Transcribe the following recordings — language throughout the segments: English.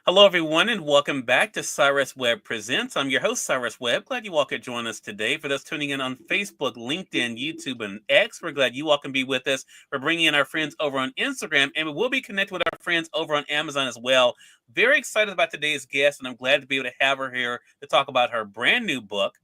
Hello, everyone, and welcome back to Cyrus Webb Presents. I'm your host, Cyrus Webb. Glad you all could join us today. For those tuning in on Facebook, LinkedIn, YouTube, and X, we're glad you all can be with us. We're bringing in our friends over on Instagram, and we will be connected with our friends over on Amazon as well. Very excited about today's guest, and I'm glad to be able to have her here to talk about her brand new book.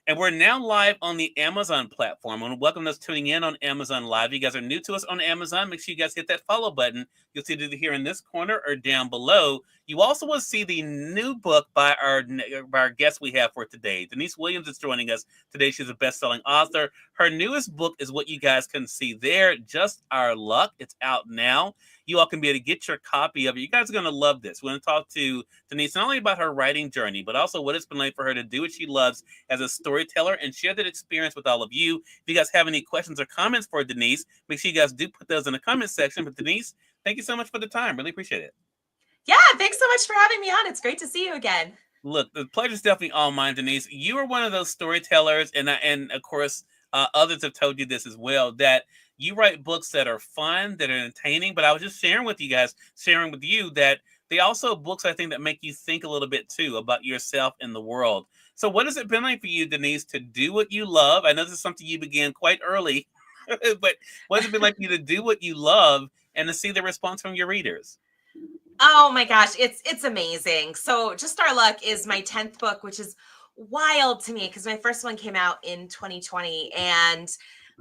And we're now live on the Amazon platform. I want to welcome those tuning in on Amazon Live. You guys are new to us on Amazon. Make sure you guys hit that follow button. You'll see it either here in this corner or down below. You also will see the new book by our guest we have for today. Denise Williams is joining us today. She's a best-selling author. Her newest book is what you guys can see there, Just Our Luck. It's out now. You all can be able to get your copy of it. You guys are going to love this. We're going to talk to Denise not only about her writing journey, but also what it's been like for her to do what she loves as a storyteller and share that experience with all of you. If you guys have any questions or comments for Denise, make sure you guys do put those in the comment section. But Denise, thank you so much for the time. Really appreciate it. Yeah, thanks so much for having me on. It's great to see you again. Look, the pleasure's definitely all mine, Denise. You are one of those storytellers, and of course, others have told you this as well, that you write books that are fun, that are entertaining. But I was just sharing with you that they also books I think that make you think a little bit too about yourself and the world. So, what has it been like for you, Denise, to do what you love? I know this is something you began quite early, but what has it been like for you to do what you love and to see the response from your readers? Oh my gosh, it's amazing. So Just Our Luck is my 10th book, which is wild to me because my first one came out in 2020. And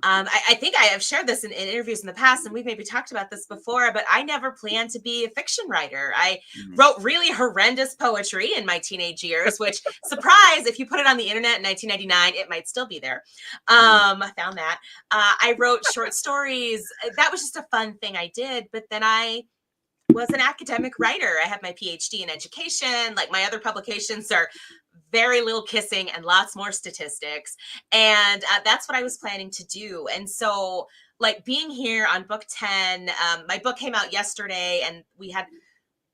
I think I have shared this in interviews in the past, and we've maybe talked about this before, but I never planned to be a fiction writer. I wrote really horrendous poetry in my teenage years, which, surprise, if you put it on the internet in 1999, it might still be there. I found that. I wrote short stories. That was just a fun thing I did. But then I was an academic writer. I have my PhD in education. Like, my other publications are very little kissing and lots more statistics. And that's what I was planning to do. And so, like, being here on book 10, my book came out yesterday and we had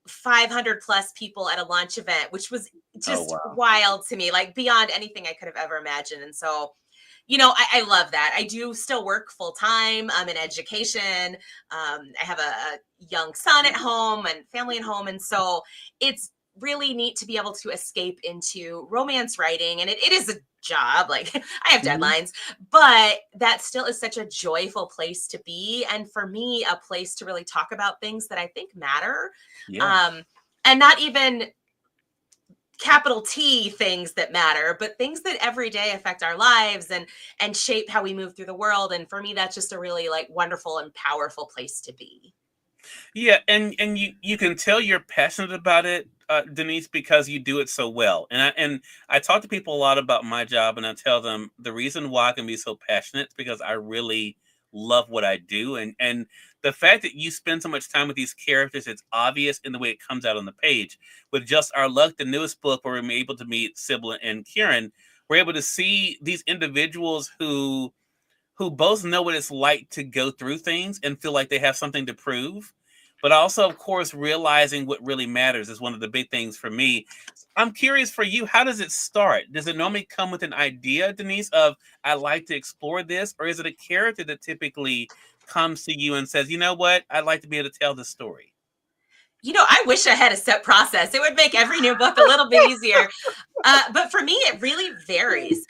500 plus people at a launch event, which was just wild to me, like beyond anything I could have ever imagined. And so, I love that. I do still work full time. I'm in education. I have a young son at home and family at home. And so it's really neat to be able to escape into romance writing. And it is a job. Like, I have deadlines, but that still is such a joyful place to be. And for me, a place to really talk about things that I think matter. And not even capital T things that matter, but things that every day affect our lives and shape how we move through the world. And for me, that's just a really wonderful and powerful place to be. Yeah, and you can tell you're passionate about it, Denise, because you do it so well. And I talk to people a lot about my job, and I tell them the reason why I can be so passionate is because I really love what I do, and the fact that you spend so much time with these characters, it's obvious in the way it comes out on the page. With Just Our Luck, the newest book, where we're able to meet Sybil and Kieran, we're able to see these individuals who both know what it's like to go through things and feel like they have something to prove, but also, of course, realizing what really matters is one of the big things for me. I'm curious for you, how does it start? Does it normally come with an idea, Denise, of I like to explore this, or is it a character that typically comes to you and says, you know what, I'd like to be able to tell this story? I wish I had a set process. It would make every new book a little bit easier. But for me, it really varies.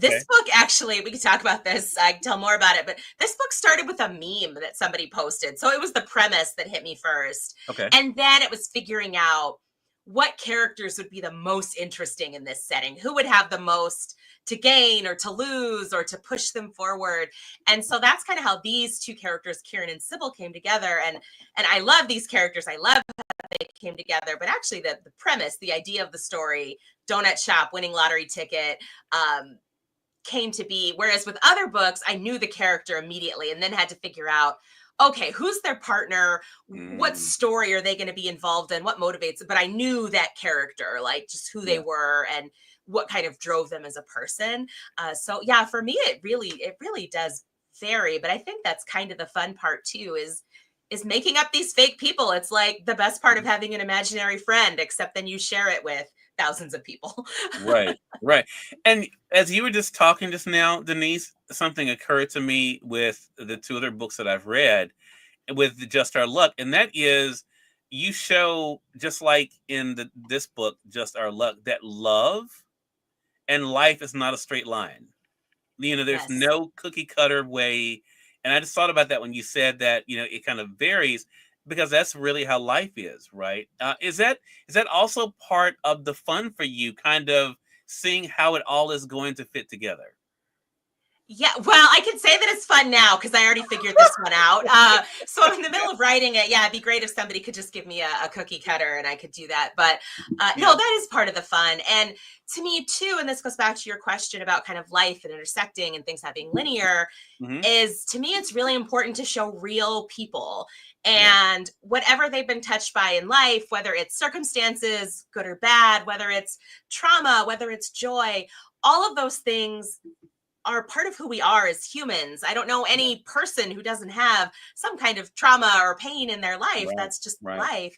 This book, actually, we could talk about this. I can tell more about it. But this book started with a meme that somebody posted. So it was the premise that hit me first. And then it was figuring out what characters would be the most interesting in this setting, who would have the most to gain or to lose or to push them forward. And so that's kind of how these two characters, Kieran and Sybil, came together. And I love these characters. I love how they came together. But actually, the premise, the idea of the story, donut shop, winning lottery ticket, came to be. Whereas with other books, I knew the character immediately and then had to figure out, okay, who's their partner? What story are they going to be involved in? What motivates them? But I knew that character, like just who they were and what kind of drove them as a person. So yeah, for me, it really does vary. But I think that's kind of the fun part too, is making up these fake people. It's like the best part of having an imaginary friend, except then you share it with thousands of people. Right. And as you were just talking just now, Denise, something occurred to me with the two other books that I've read with Just Our Luck, and that is you show, just like in this book, Just Our Luck, that love and life is not a straight line. There's Yes. no cookie cutter way. And I just thought about that when you said that, it kind of varies, because that's really how life is, right? Is that also part of the fun for you, kind of seeing how it all is going to fit together? Yeah, well, I can say that it's fun now because I already figured this one out. So I'm in the middle of writing it. Yeah, it'd be great if somebody could just give me a cookie cutter and I could do that. But no, Yeah. that is part of the fun. And to me, too, and this goes back to your question about kind of life and intersecting and things not being linear, Hmm. is to me, it's really important to show real people Yeah. and whatever they've been touched by in life, whether it's circumstances, good or bad, whether it's trauma, whether it's joy, all of those things are part of who we are as humans. I don't know any person who doesn't have some kind of trauma or pain in their life. Right. That's just Right. life.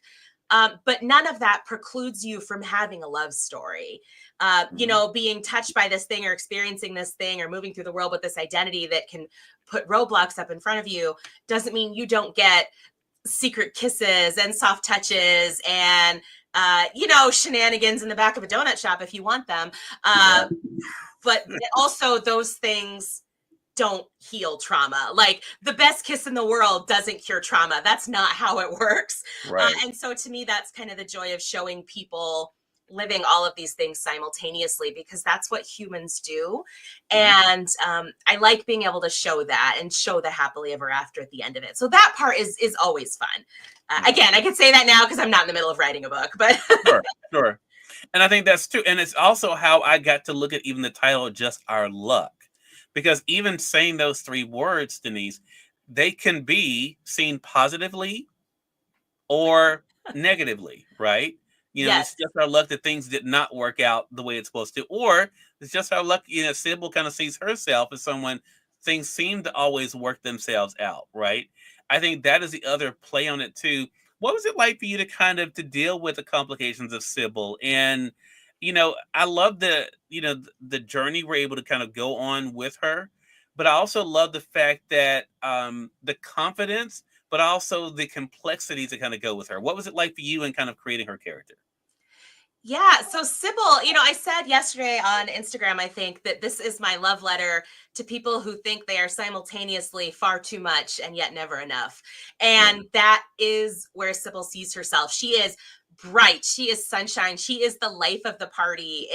But none of that precludes you from having a love story. Hmm. Being touched by this thing or experiencing this thing or moving through the world with this identity that can put roadblocks up in front of you doesn't mean you don't get secret kisses and soft touches and shenanigans in the back of a donut shop if you want them. Uh, Right. but also those things don't heal trauma. Like the best kiss in the world doesn't cure trauma. That's not how it works. Right. And so to me, that's kind of the joy of showing people living all of these things simultaneously, because that's what humans do. Hmm. And I like being able to show that and show the happily ever after at the end of it. So that part is always fun. Yeah. Again, I could say that now because I'm not in the middle of writing a book, but Sure. Sure. And I think that's true. And it's also how I got to look at even the title, Just Our Luck. Because even saying those three words, Denise, they can be seen positively or negatively, right? It's yes. just our luck that things did not work out the way it's supposed to. Or it's just our luck, Sybil kind of sees herself as someone, things seem to always work themselves out, right? I think that is the other play on it too. What was it like for you to kind of to deal with the complications of Sybil? And I love the journey we're able to kind of go on with her, but I also love the fact that the confidence, but also the complexities that kind of go with her. What was it like for you in kind of creating her character? Yeah. So Sybil, I said yesterday on Instagram, I think that this is my love letter to people who think they are simultaneously far too much and yet never enough. Yeah. And that is where Sybil sees herself. She is bright. She is sunshine. She is the life of the party.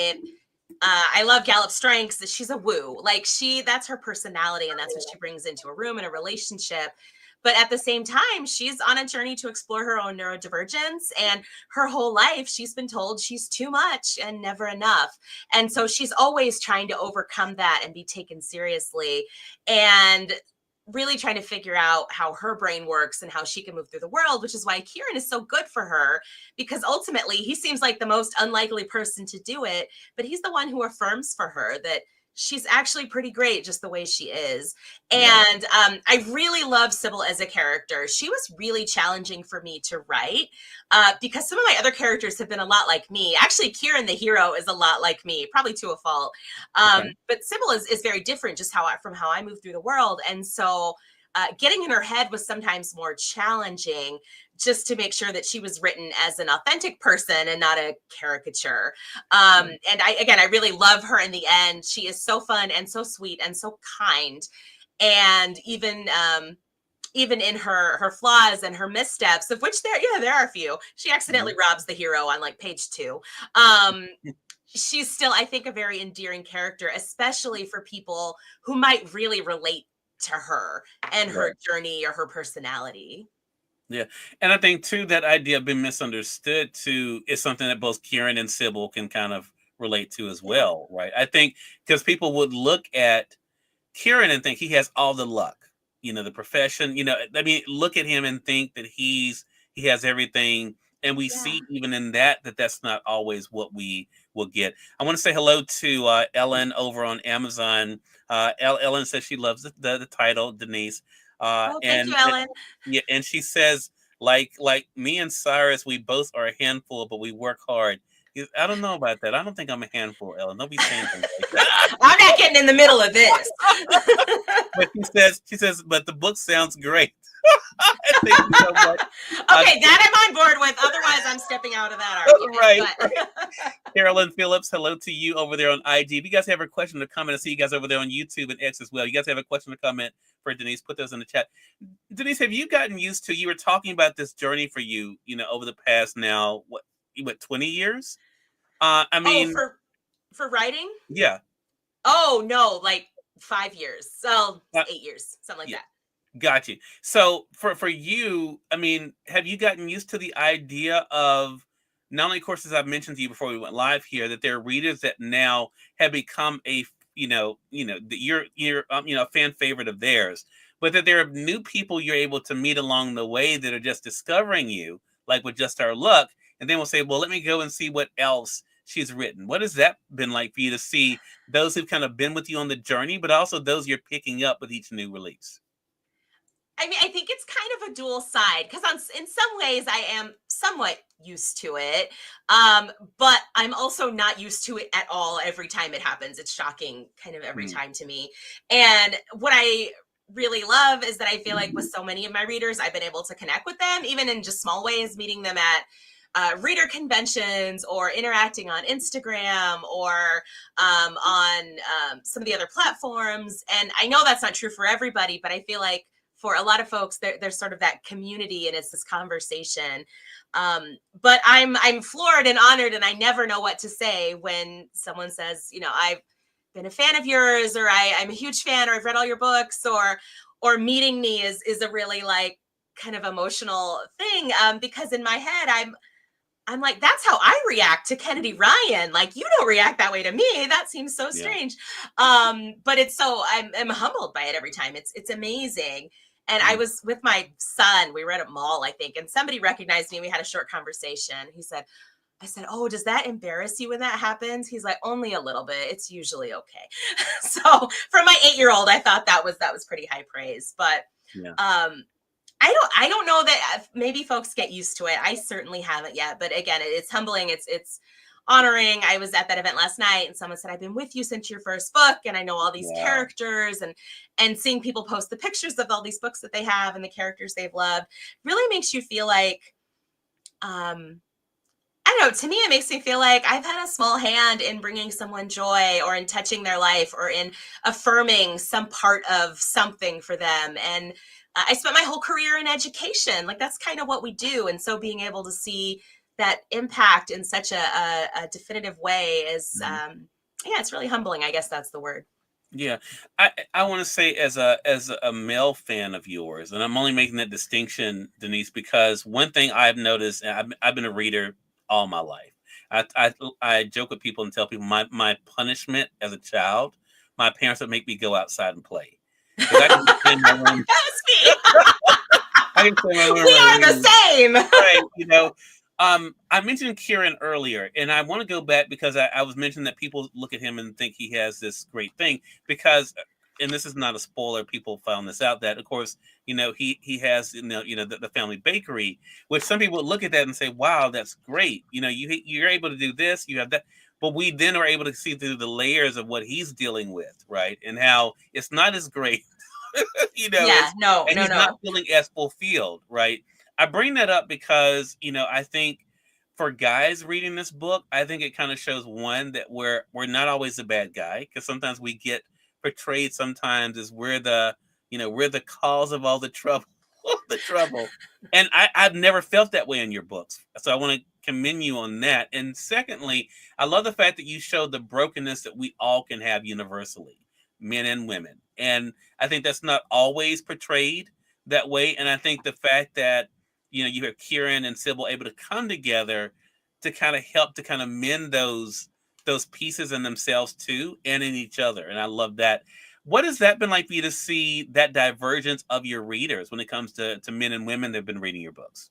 I love Gallup strengths. She's a woo. Like that's her personality and that's what she brings into a room and a relationship. But at the same time, she's on a journey to explore her own neurodivergence. And her whole life, she's been told she's too much and never enough. And so she's always trying to overcome that and be taken seriously. And really trying to figure out how her brain works and how she can move through the world, which is why Kieran is so good for her, because ultimately he seems like the most unlikely person to do it, but he's the one who affirms for her that she's actually pretty great just the way she is. Yeah. And I really love Sybil as a character. She was really challenging for me to write because some of my other characters have been a lot like me. Actually, Kieran, the hero, is a lot like me, probably to a fault. Okay. But Sybil is very different just from how I move through the world. And so getting in her head was sometimes more challenging, just to make sure that she was written as an authentic person and not a caricature. And I really love her in the end. She is so fun and so sweet and so kind. And even in her flaws and her missteps, of which there are a few, she accidentally Mhm. robs the hero on like page 2. Um, she's still, I think, a very endearing character, especially for people who might really relate to her and her Right. journey or her personality. Yeah. And I think too that idea of being misunderstood too is something that both Kieran and Sybil can kind of relate to as Yeah. well, right? I think because people would look at Kieran and think he has all the luck, the profession, I mean, look at him and think that he has everything. And we Yeah. see even in that that's not always what we will get. I want to say hello to Ellen over on Amazon. Ellen says she loves the title, Denise. Oh, thank you, And Ellen. yeah, and she says, like me and Cyrus, we both are a handful, but we work hard. I don't know about that. I don't think I'm a handful, Ellen. Don't be saying things like that. I'm not getting in the middle of this. But she says, but the book sounds great. Thank you so much. Okay, that I'm on board with. Otherwise, I'm stepping out of that argument. Right. But... Carolyn Phillips, hello to you over there on IG. If you guys have a question or comment, I see you guys over there on YouTube and X as well. You guys have a question or comment for Denise, put those in the chat. Denise, have you gotten used to, you were talking about this journey for you, over the past now, what 20 years? I mean, for writing? Yeah. Oh, no, like 5 years. So 8 years, something like that. Got you. So for you, I mean, have you gotten used to the idea of not only courses I've mentioned to you before we went live here, that there are readers that now have become a you're a fan favorite of theirs, but that there are new people you're able to meet along the way that are just discovering you, like with Just Our Luck, and then we'll say, well, let me go and see what else she's written. What has that been like for you to see those who've kind of been with you on the journey, but also those you're picking up with each new release? I mean, I think it's kind of a dual side because in some ways I am somewhat used to it, but I'm also not used to it at all every time it happens. It's shocking kind of every time to me. And what I really love is that I feel like with so many of my readers, I've been able to connect with them, even in just small ways, meeting them at reader conventions or interacting on Instagram or on some of the other platforms. And I know that's not true for everybody, but I feel like for a lot of folks, there's sort of that community and it's this conversation. But I'm floored and honored, and I never know what to say when someone says, I've been a fan of yours, or I'm a huge fan, or I've read all your books, or meeting me is a really like kind of emotional thing. Because in my head, I'm like, that's how I react to Kennedy Ryan. Like, you don't react that way to me. That seems so strange. But it's so I'm humbled by it every time. It's amazing. And I was with my son. We were at a mall, I think, and somebody recognized me. We had a short conversation. I said, oh, does that embarrass you when that happens? He's like, only a little bit. It's usually okay. So for my 8-year-old, I thought that was pretty high praise. But I don't know that maybe folks get used to it. I certainly haven't yet. But again, it's humbling. It's honoring. I was at that event last night and someone said, I've been with you since your first book and I know all these characters, and seeing people post the pictures of all these books that they have and the characters they've loved really makes you feel like, I don't know, to me, it makes me feel like I've had a small hand in bringing someone joy or in touching their life or in affirming some part of something for them. And I spent my whole career in education. Like, that's kind of what we do. And so being able to see that impact in such a definitive way is, it's really humbling. I guess that's the word. Yeah, I want to say as a male fan of yours, and I'm only making that distinction, Denise, because one thing I've noticed, and I've been a reader all my life. I joke with people and tell people my punishment as a child, my parents would make me go outside and play. I can stay in my room. I can stay in my room. We are the same. Right, I mentioned Kieran earlier, and I want to go back because I was mentioning that people look at him and think he has this great thing because, and this is not a spoiler, people found this out, that of course, he has, the family bakery, which some people look at that and say, wow, that's great. You're able to do this, you have that. But we then are able to see through the layers of what he's dealing with, right? And how it's not as great, he's not feeling as fulfilled, right? I bring that up because, I think for guys reading this book, I think it kind of shows, one, that we're not always the bad guy, because sometimes we get portrayed sometimes as we're the cause of all the trouble, And I've never felt that way in your books. So I want to commend you on that. And secondly, I love the fact that you showed the brokenness that we all can have universally, men and women. And I think that's not always portrayed that way. And I think the fact that, you have Kieran and Sybil able to come together to kind of help to kind of mend those pieces in themselves too, and in each other. And I love that. What has that been like for you to see that divergence of your readers when it comes to men and women that have been reading your books?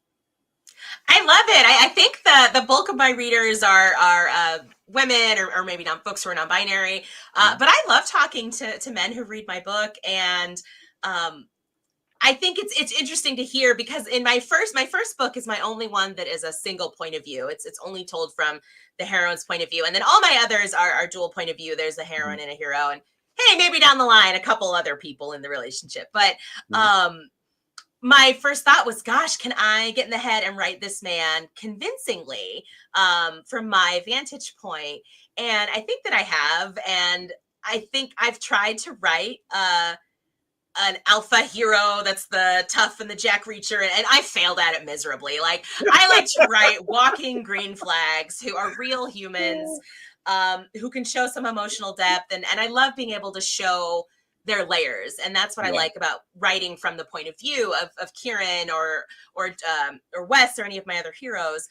I love it. I think the bulk of my readers are women or maybe not folks who are non-binary. But I love talking to men who read my book, and I think it's interesting to hear, because in my first book is my only one that is a single point of view. It's only told from the heroine's point of view, and then all my others are dual point of view. There's a heroine and a hero, and hey, maybe down the line a couple other people in the relationship. But my first thought was, gosh, can I get in the head and write this man convincingly from my vantage point? And I think that I have, and I think I've tried to write an alpha hero that's the tough and the Jack Reacher, and I failed at it miserably. Like, I like to write walking green flags who are real humans, who can show some emotional depth, and I love being able to show their layers, and that's what I like about writing from the point of view of Kieran or Wes or any of my other heroes,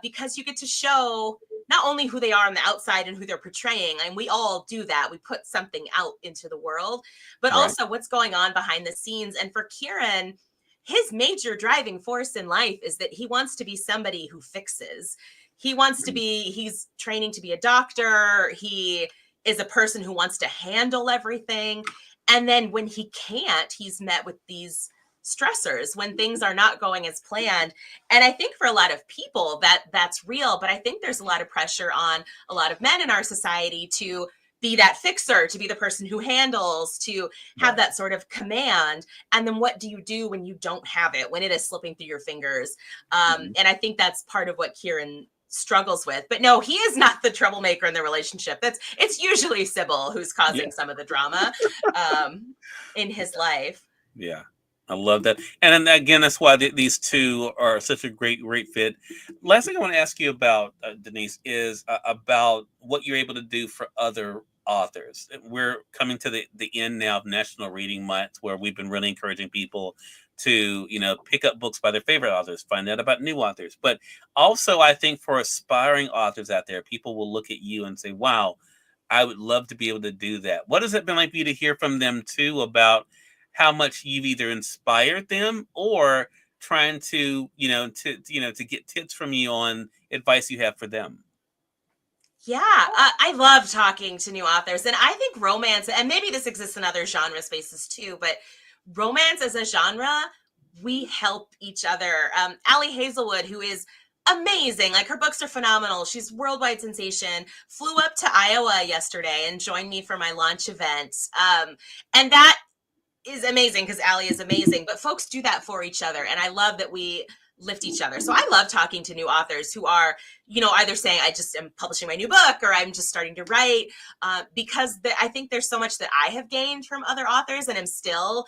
because you get to show not only who they are on the outside and who they're portraying, and we all do that, we put something out into the world, but also what's going on behind the scenes. And for Kieran, his major driving force in life is that he wants to be somebody who fixes. He wants to be, he's training to be a doctor. He is a person who wants to handle everything. And then when he can't, he's met with these stressors when things are not going as planned. And I think for a lot of people that's real, but I think there's a lot of pressure on a lot of men in our society to be that fixer, to be the person who handles, to have that sort of command. And then what do you do when you don't have it, when it is slipping through your fingers? And I think that's part of what Kieran struggles with. But no, he is not the troublemaker in the relationship. It's usually Sybil who's causing some of the drama in his life. Yeah, I love that. And then again, that's why these two are such a great fit. Last thing I want to ask you about, Denise, is about what you're able to do for other authors. We're coming to the end now of National Reading Month, where we've been really encouraging people to, pick up books by their favorite authors, find out about new authors. But also, I think for aspiring authors out there, people will look at you and say, wow, I would love to be able to do that. What has it been like for you to hear from them too about how much you've either inspired them or trying to get tips from you on advice you have for them? Yeah, I love talking to new authors. And I think romance, and maybe this exists in other genre spaces too, but romance as a genre, we help each other. Ali Hazelwood, who is amazing, like her books are phenomenal. She's worldwide sensation, flew up to Iowa yesterday and joined me for my launch event. And that is amazing because Ali is amazing, but folks do that for each other. And I love that we lift each other. So I love talking to new authors who are, either saying, I just am publishing my new book, or I'm just starting to write, because I think there's so much that I have gained from other authors, and I'm still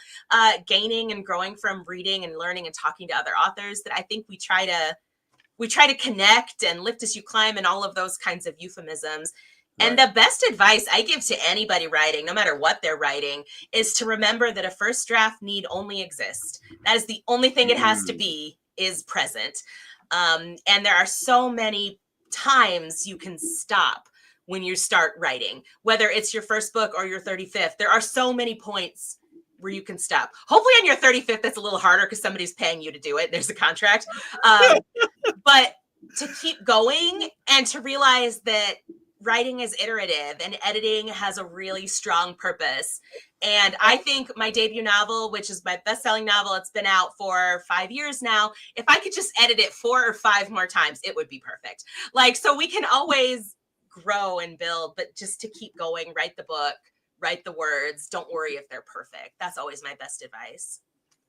gaining and growing from reading and learning and talking to other authors, that I think we try to connect and lift as you climb and all of those kinds of euphemisms. And the best advice I give to anybody writing, no matter what they're writing, is to remember that a first draft need only exist. That is the only thing it has to be, is present. And there are so many times you can stop when you start writing, whether it's your first book or your 35th. There are so many points where you can stop. Hopefully on your 35th, that's a little harder because somebody's paying you to do it. There's a contract. But to keep going and to realize that writing is iterative and editing has a really strong purpose. And I think my debut novel, which is my best-selling novel, it's been out for 5 years now. If I could just edit it 4 or 5 more times, it would be perfect. So we can always grow and build, but just to keep going, write the book, write the words. Don't worry if they're perfect. That's always my best advice.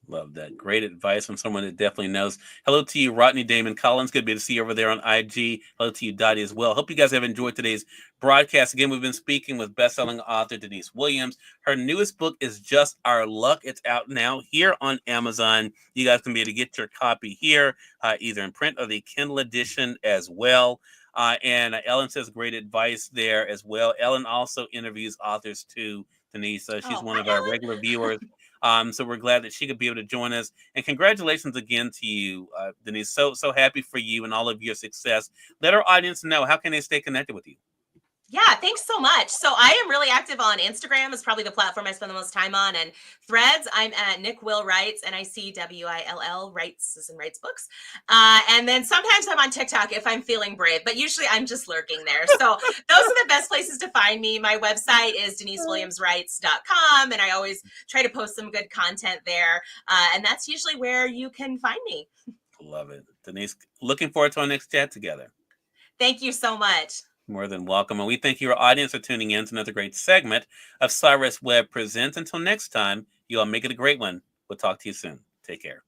Love that. Great advice from someone that definitely knows. Hello to you, Rodney Damon Collins. Good to see you over there on IG. Hello to you, Dottie, as well. Hope you guys have enjoyed today's broadcast. Again, we've been speaking with best-selling author Denise Williams. Her newest book is Just Our Luck. It's out now here on Amazon. You guys can be able to get your copy here, either in print or the Kindle edition as well. And Ellen says great advice there as well. Ellen also interviews authors too, Denise. She's one of our regular viewers. So we're glad that she could be able to join us. And congratulations again to you, Denise. So happy for you and all of your success. Let our audience know, how can they stay connected with you? Yeah, thanks so much. So I am really active on Instagram. Is probably the platform I spend the most time on, and Threads. I'm at Nick Will Writes, NICWILL Writes as in writes books. And then sometimes I'm on TikTok if I'm feeling brave, but usually I'm just lurking there. So those are the best places to find me. My website is DeniseWilliamsWrites.com, and I always try to post some good content there. And that's usually where you can find me. Love it. Denise, looking forward to our next chat together. Thank you so much. More than welcome. And we thank your audience for tuning in to another great segment of Cyrus Webb Presents. Until next time, you all make it a great one. We'll talk to you soon. Take care.